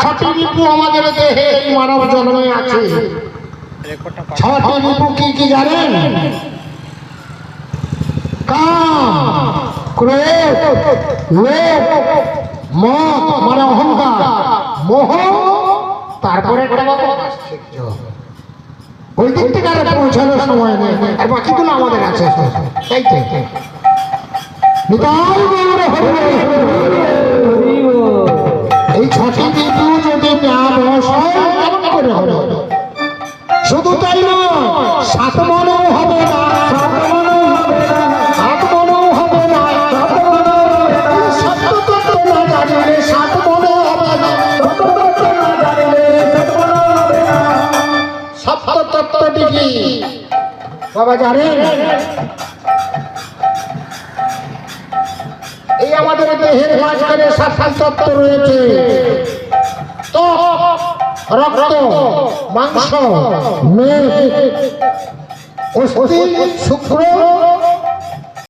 ছটি রিপু আমাদের দেহে মানব জন্মে আছে। ছটি রিপু কি কি জানেন? কাম, ক্রোধ, লোভ, মদ মানে অহংকার, মোহ, তারপরে একটা আশ্চর্য। ওই দিক থেকে আর পৌঁছানোর সময় নেই, আর বাকিগুলো আমাদের আছে। তাই তো এই ছটি ঋতু যদি করে হবে, শুধু তাই নয়, সাত মনেও হবে না, আট মনেও হবে না, সপ্ততত্ত্ব না জানিলে সাত মনেও হবে না। সপ্ততত্ত্বটি কি বাবা জানেন? এই আমাদের দেহের মাঝখানে সাতটি তত্ত্ব রয়েছে। ত্বক, রক্ত, মাংস, মেদ, অস্থি, শুক্র,